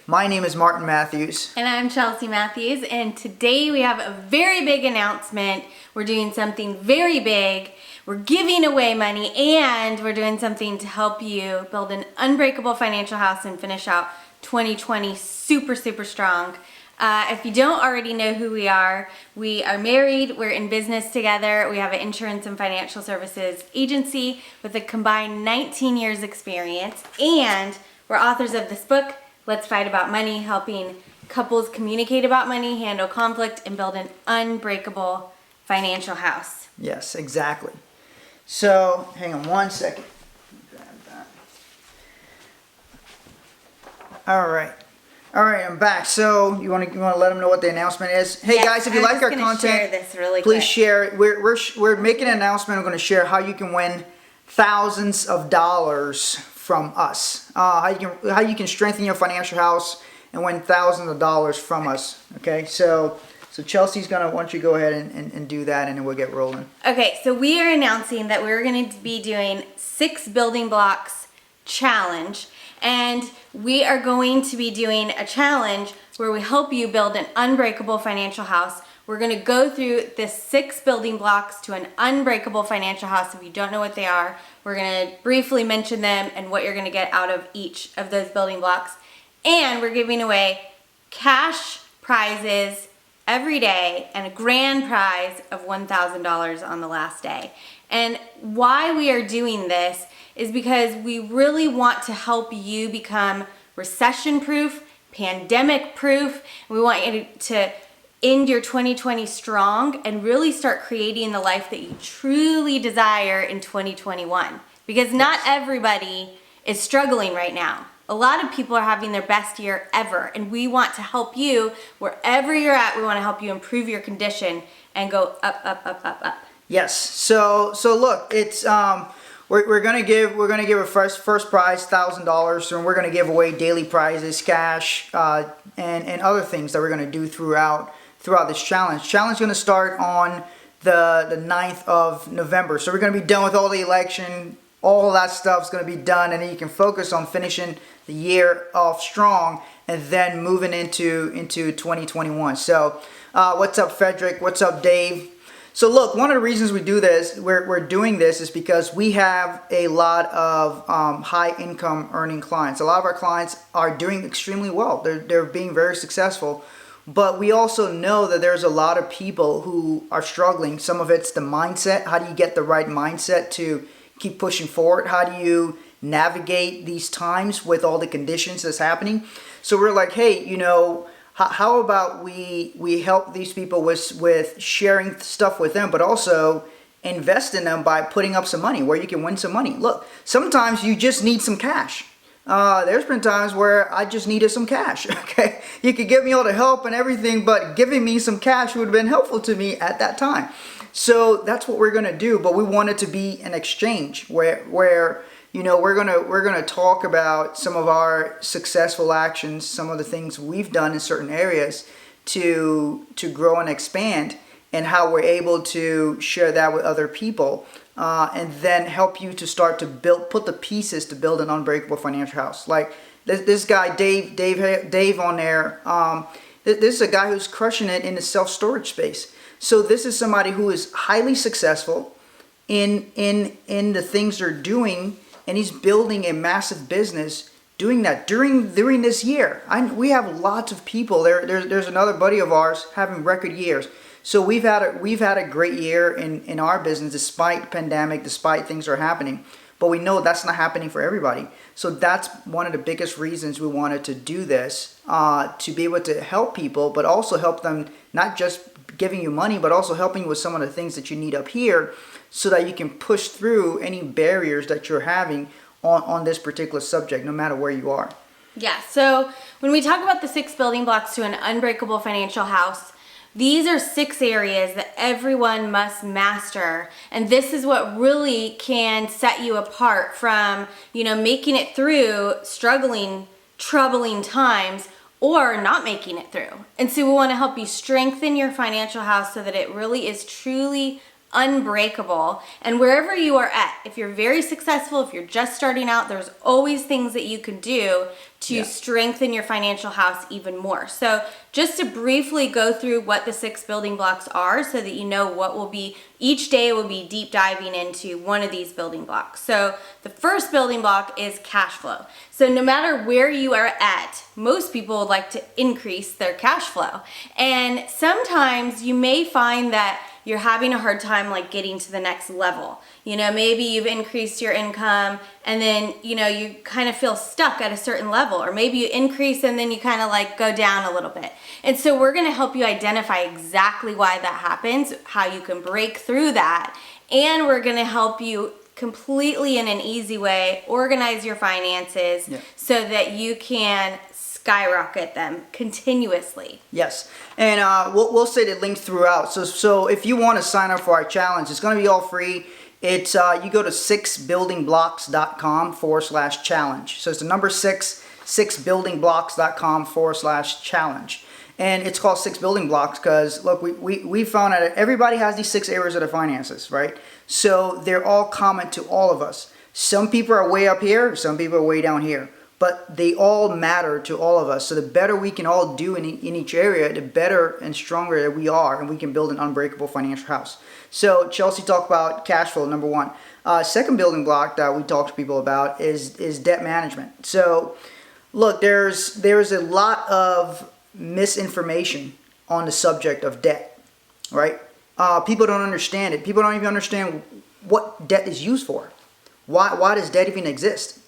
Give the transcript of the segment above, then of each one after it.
My name is Martin Matthews. And I'm Chelsea Matthews, and today we have a very big announcement. We're doing something very big. We're giving away money, and we're doing something to help you build an unbreakable financial house and finish out 2020 super strong. If you don't already know who we are married, we're in business together, we have an insurance and financial services agency with a combined 19 years experience, and we're authors of this book, Let's Fight About Money, helping couples communicate about money, handle conflict, and build an unbreakable financial house. Yes, exactly. So, hang on one second. Grab that. All right, I'm back. So, you want to let them know what the announcement is? Hey, yes, guys, if you like our content, share this really please quick. share it. We're making an announcement. I'm going to share how you can win thousands of dollars from us. How you can strengthen your financial house and win thousands of dollars from us. Okay, so Chelsea's gonna want you to go ahead and do that, and then we'll get rolling. Okay, so we are announcing that we're going to be doing 6 building blocks challenge, and we are going to be doing a challenge where we help you build an unbreakable financial house. We're going to go through the 6 building blocks to an unbreakable financial house. If you don't know what they are, we're going to briefly mention them and what you're going to get out of each of those building blocks. And we're giving away cash prizes every day and a grand prize of $1,000 on the last day. And why we are doing this is because we really want to help you become recession-proof, pandemic-proof. We want you to end your 2020 strong and really start creating the life that you truly desire in 2021. Because not everybody is struggling right now. A lot of people are having their best year ever, and we want to help you wherever you're at. We want to help you improve your condition and go up. Yes. So look, it's we're gonna give a first prize $1,000, and we're gonna give away daily prizes, cash, and other things that we're gonna do throughout this challenge. Challenge is gonna start on the 9th of November. So we're gonna be done with all the election. All that stuff's going to be done, and then you can focus on finishing the year off strong and then moving into 2021. So what's up, Frederick? What's up, Dave? So look, one of the reasons we do this, we're doing this, is because we have a lot of high income earning clients. A lot of our clients are doing extremely well. They're being very successful. But we also know that there's a lot of people who are struggling. Some of it's the mindset. How do you get the right mindset to keep pushing forward? How do you navigate these times with all the conditions that's happening? So we're like, hey, how about we help these people with sharing stuff with them, but also invest in them by putting up some money where you can win some money. Look, sometimes you just need some cash. There's been times where I just needed some cash. Okay, you could give me all the help and everything, but giving me some cash would have been helpful to me at that time. So that's what we're gonna do, but we want it to be an exchange where we're gonna talk about some of our successful actions, some of the things we've done in certain areas to grow and expand, and how we're able to share that with other people, and then help you to start to put the pieces to build an unbreakable financial house. Like this guy Dave on there. This is a guy who's crushing it in the self-storage space. So this is somebody who is highly successful in the things they're doing, and he's building a massive business doing that during this year. We have lots of people. There's another buddy of ours having record years. So we've had a great year in our business despite pandemic, despite things are happening. But we know that's not happening for everybody. So that's one of the biggest reasons we wanted to do this, to be able to help people, but also help them, not just giving you money, but also helping you with some of the things that you need up here so that you can push through any barriers that you're having on this particular subject, no matter where you are. Yeah, so when we talk about the 6 building blocks to an unbreakable financial house, these are 6 areas that everyone must master, and this is what really can set you apart from, making it through struggling, troubling times, or not making it through. And so we want to help you strengthen your financial house so that it really is truly unbreakable. And wherever you are at, if you're very successful, if you're just starting out, there's always things that you can do to strengthen your financial house even more. So just to briefly go through what the 6 building blocks are so that you know what will be, each day will be deep diving into one of these building blocks. So the first building block is cash flow. So no matter where you are at, most people would like to increase their cash flow. And sometimes you may find that you're having a hard time like getting to the next level. You know, maybe you've increased your income and then, you know, you kind of feel stuck at a certain level, or maybe you increase and then you kind of like go down a little bit. And so we're going to help you identify exactly why that happens, how you can break through that, and we're going to help you completely in an easy way organize your finances so that you can skyrocket them continuously. Yes, and we'll say the links throughout. So if you want to sign up for our challenge, it's going to be all free. It's you go to 6buildingblocks.com/challenge. So it's the number 6buildingblocks.com/challenge. And it's called 6 building blocks because, look, we found out that everybody has these 6 areas of their finances, right? So they're all common to all of us. Some people are way up here, some people are way down here. But they all matter to all of us. So the better we can all do in each area, the better and stronger that we are, and we can build an unbreakable financial house. So Chelsea talked about cash flow, number 1. Second building block that we talk to people about is debt management. So look, there's a lot of misinformation on the subject of debt, right? People don't understand it. People don't even understand what debt is used for. Why does debt even exist?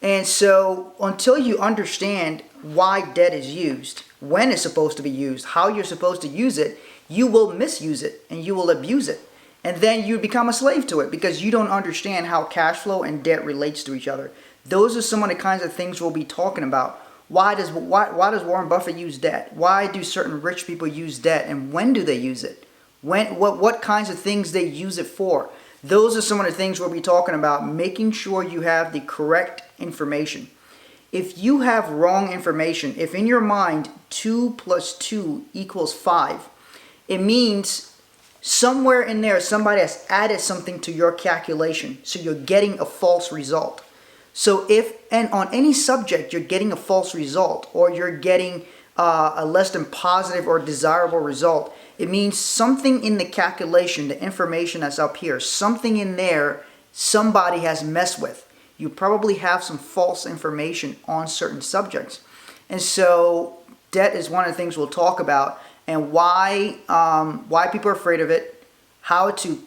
And so until you understand why debt is used, when it's supposed to be used, how you're supposed to use it, you will misuse it and you will abuse it. And then you become a slave to it because you don't understand how cash flow and debt relates to each other. Those are some of the kinds of things we'll be talking about. Why does Warren Buffett use debt? Why do certain rich people use debt, and when do they use it? What kinds of things they use it for? Those are some of the things we'll be talking about, making sure you have the correct information. If you have wrong information, if in your mind 2 + 2 = 5, it means somewhere in there somebody has added something to your calculation, so you're getting a false result. So if, and on any subject, you're getting a false result, or you're getting a less than positive or desirable result, it means something in the calculation, the information that's up here, something in there somebody has messed with. You probably have some false information on certain subjects. And so debt is one of the things we'll talk about, and why people are afraid of it, how to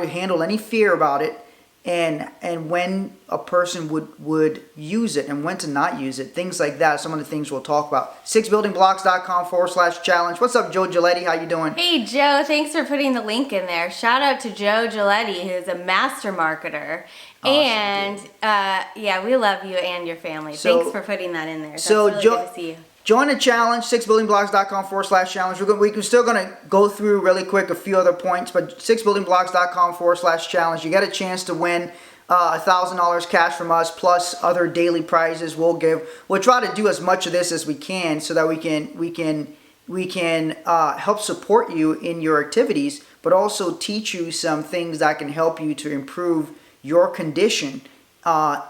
handle any fear about it, and when a person would use it and when to not use it, things like that. Some of the things we'll talk about. 6buildingblocks.com/challenge. What's up, Joe Giletti? How you doing? Hey, Joe. Thanks for putting the link in there. Shout out to Joe Giletti, who's a master marketer. Awesome, and we love you and your family. Thanks for putting that in there. That's really good to see you. Join the challenge, 6buildingblocks.com/challenge. We're still going to go through really quick a few other points, but 6buildingblocks.com/challenge. You get a chance to win $1,000 cash from us, plus other daily prizes we'll give. We'll try to do as much of this as we can so that we can help support you in your activities, but also teach you some things that can help you to improve your condition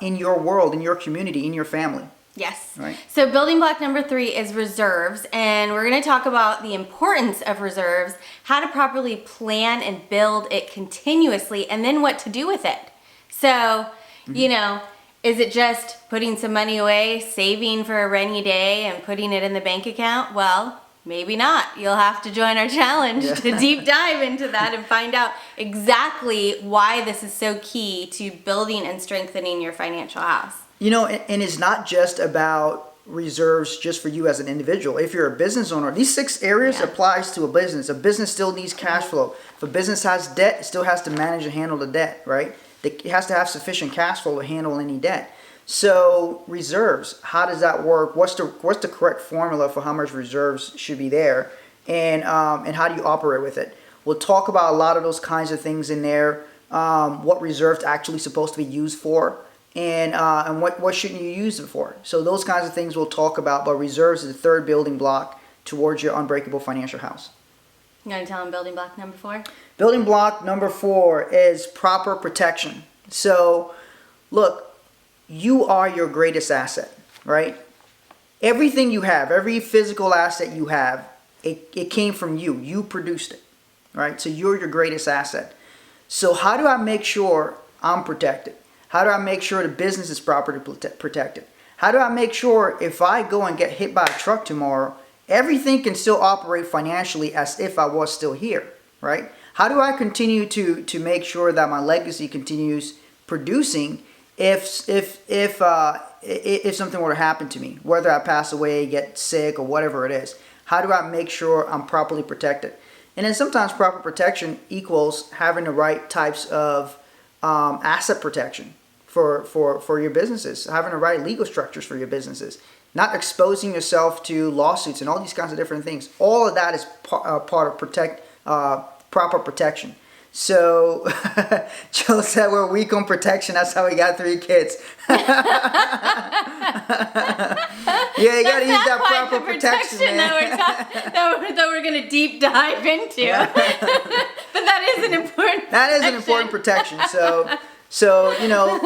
in your world, in your community, in your family. Yes. Right. So building block number 3 is reserves, and we're going to talk about the importance of reserves, how to properly plan and build it continuously, and then what to do with it. So, you know, is it just putting some money away, saving for a rainy day, and putting it in the bank account? Well, maybe not. You'll have to join our challenge to deep dive into that and find out exactly why this is so key to building and strengthening your financial house. You know, and it's not just about reserves just for you as an individual. If you're a business owner, these 6 areas applies to a business. A business still needs cash flow. If a business has debt, it still has to manage and handle the debt, right? It has to have sufficient cash flow to handle any debt. So reserves, how does that work? What's the correct formula for how much reserves should be there, and how do you operate with it? We'll talk about a lot of those kinds of things in there. What reserves actually supposed to be used for. And what shouldn't you use it for? So those kinds of things we'll talk about, but reserves is the 3rd building block towards your unbreakable financial house. You want to tell them building block number 4? Building block number 4 is proper protection. So, look, you are your greatest asset, right? Everything you have, every physical asset you have, it came from you. You produced it, right? So you're your greatest asset. So how do I make sure I'm protected? How do I make sure the business is properly protected? How do I make sure if I go and get hit by a truck tomorrow, everything can still operate financially as if I was still here, right? How do I continue to make sure that my legacy continues producing if something were to happen to me, whether I pass away, get sick, or whatever it is? How do I make sure I'm properly protected? And then sometimes proper protection equals having the right types of asset protection for your businesses, having the right legal structures for your businesses, not exposing yourself to lawsuits and all these kinds of different things. All of that is part of proper protection. So Joe said we're weak on protection. That's how we got 3 kids. Yeah, you got to use that proper protection, man. that we're going to deep dive into. But that is an important That is an important protection. So you know,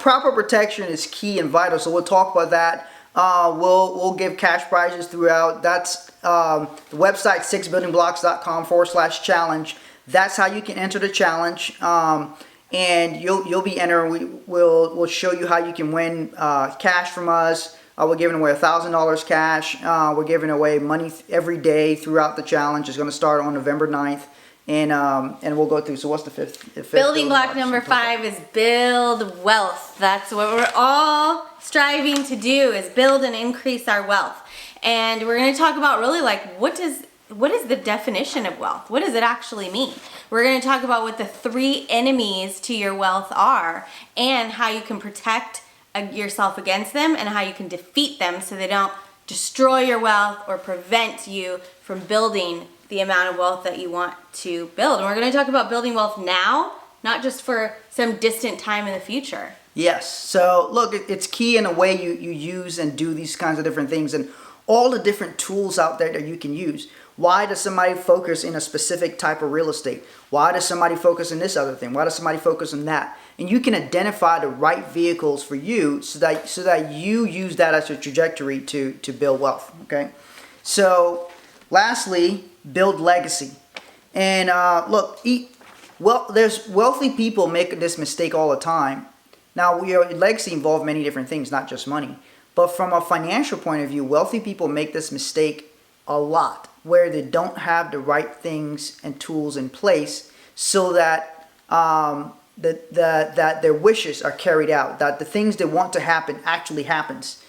proper protection is key and vital. So we'll talk about that. We'll give cash prizes throughout. That's the website 6buildingblocks.com/challenge. That's how you can enter the challenge, and you'll be entering. We'll show you how you can win cash from us. We're giving away $1,000 cash. We're giving away money every day throughout the challenge. It's going to start on November 9th, and we'll go through. So what's the fifth building block number 5 is build wealth. That's what we're all striving to do, is build and increase our wealth. And we're going to talk about really like what is the definition of wealth? What does it actually mean? We're going to talk about what the 3 enemies to your wealth are and how you can protect yourself against them and how you can defeat them so they don't destroy your wealth or prevent you from building the amount of wealth that you want to build. And we're going to talk about building wealth now, not just for some distant time in the future. Yes. So look, it's key in the way you use and do these kinds of different things and all the different tools out there that you can use. Why does somebody focus in a specific type of real estate? Why does somebody focus on this other thing? Why does somebody focus on that? And you can identify the right vehicles for you so that you use that as a trajectory to build wealth. Okay. So lastly, build legacy. And there's wealthy people make this mistake all the time. Now, legacy involves many different things, not just money. But from a financial point of view, wealthy people make this mistake a lot, where they don't have the right things and tools in place so that that their wishes are carried out, that the things they want to happen actually happens,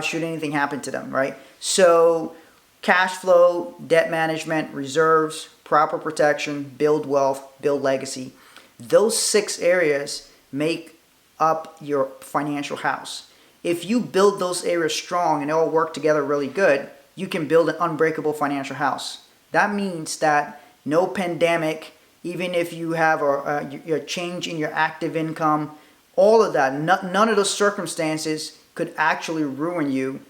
should anything happen to them, right? So cash flow, debt management, reserves, proper protection, build wealth, build legacy. Those 6 areas make up your financial house. If you build those areas strong and they all work together really good, you can build an unbreakable financial house. That means that no pandemic, even if you have a change in your active income, all of that, none of those circumstances could actually ruin you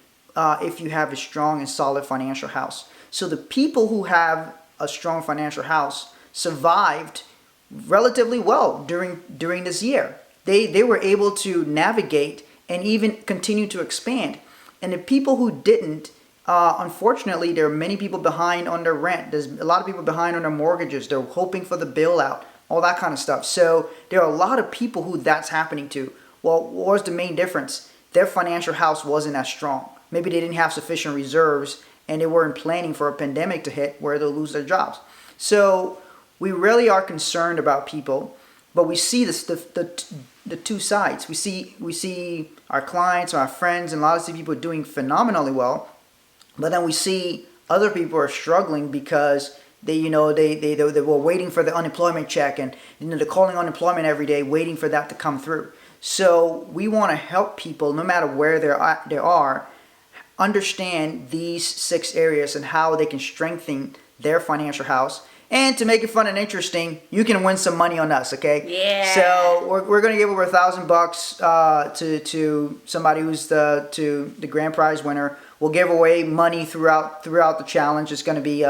if you have a strong and solid financial house. So the people who have a strong financial house survived relatively well during this year. They were able to navigate and even continue to expand. And the people who didn't, unfortunately, there are many people behind on their rent. There's a lot of people behind on their mortgages. They're hoping for the bailout, all that kind of stuff. So there are a lot of people who that's happening to. Well, what was the main difference? Their financial house wasn't as strong. Maybe they didn't have sufficient reserves and they weren't planning for a pandemic to hit where they'll lose their jobs. So we really are concerned about people, but we see the 2 sides. We see our clients, our friends, and a lot of people doing phenomenally well. But then we see other people are struggling because they were waiting for the unemployment check and they're calling unemployment every day, waiting for that to come through. So we want to help people, no matter where they are, understand these 6 areas and how they can strengthen their financial house. And to make it fun and interesting, you can win some money on us, okay? Yeah. So we're gonna give over $1,000 to somebody who's the grand prize winner. We'll give away money throughout the challenge. It's gonna be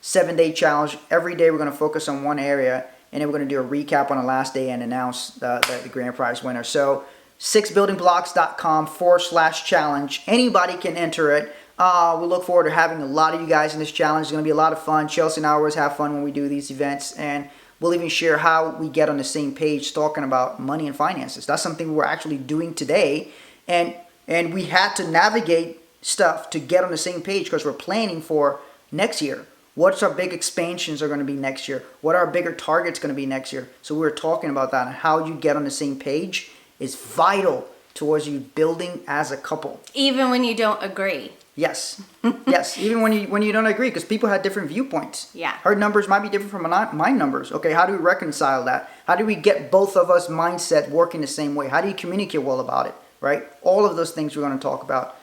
7-day challenge. Every day we're going to focus on one area, and then we're going to do a recap on the last day and announce the grand prize winner. So 6buildingblocks.com/challenge. Anybody can enter it. We look forward to having a lot of you guys in this challenge. It's going to be a lot of fun. Chelsea and I always have fun when we do these events, and we'll even share how we get on the same page talking about money and finances. That's something we're actually doing today, and we had to navigate stuff to get on the same page because we're planning for next year. What's our big expansions are going to be next year? What are our bigger targets going to be next year? So we were talking about that, and how you get on the same page is vital towards you building as a couple. Even when you don't agree. Yes. Yes. Even when you don't agree, because people had different viewpoints. Yeah. Her numbers might be different from my numbers. Okay, how do we reconcile that? How do we get both of us mindset working the same way? How do you communicate well about it? Right? All of those things we're going to talk about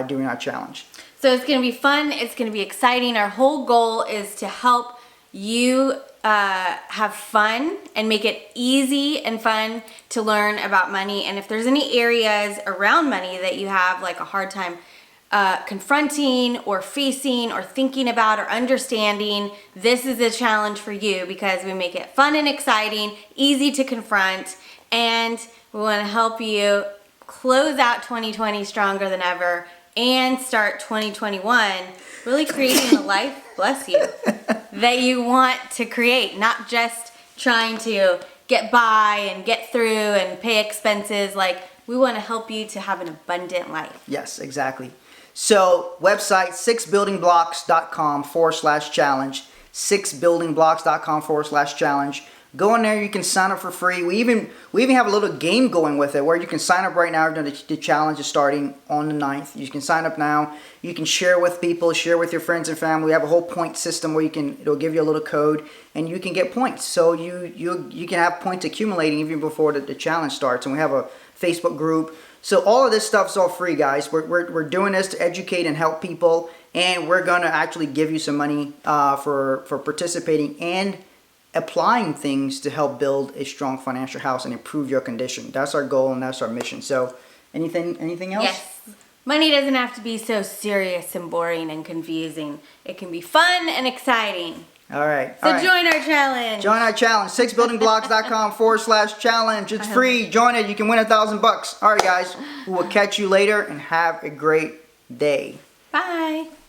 during our challenge. So it's going to be fun. It's going to be exciting. Our whole goal is to help you have fun and make it easy and fun to learn about money. And if there's any areas around money that you have like a hard time confronting or facing or thinking about or understanding, this is a challenge for you, because we make it fun and exciting, easy to confront, and we want to help you close out 2020 stronger than ever and start 2021 really creating the life, bless you, that you want to create, not just trying to get by and get through and pay expenses. Like, we want to help you to have an abundant life. Yes, exactly. So website 6buildingblocks.com/challenge, 6buildingblocks.com/challenge. Go in there. You can sign up for free. We even have a little game going with it where you can sign up right now. The challenge is starting on the 9th. You can sign up now. You can share with people, share with your friends and family. We have a whole point system where it'll give you a little code and you can get points. So you can have points accumulating even before the challenge starts. And we have a Facebook group. So all of this stuff's all free, guys. We're doing this to educate and help people, and we're gonna actually give you some money for participating and applying things to help build a strong financial house and improve your condition. That's our goal and that's our mission. So anything else? Yes. Money doesn't have to be so serious and boring and confusing. It can be fun and exciting. All right. So join our challenge. Join our challenge. 6buildingblocks.com/challenge. It's free. Join it. You can win $1,000. All right, guys. We will catch you later and have a great day. Bye.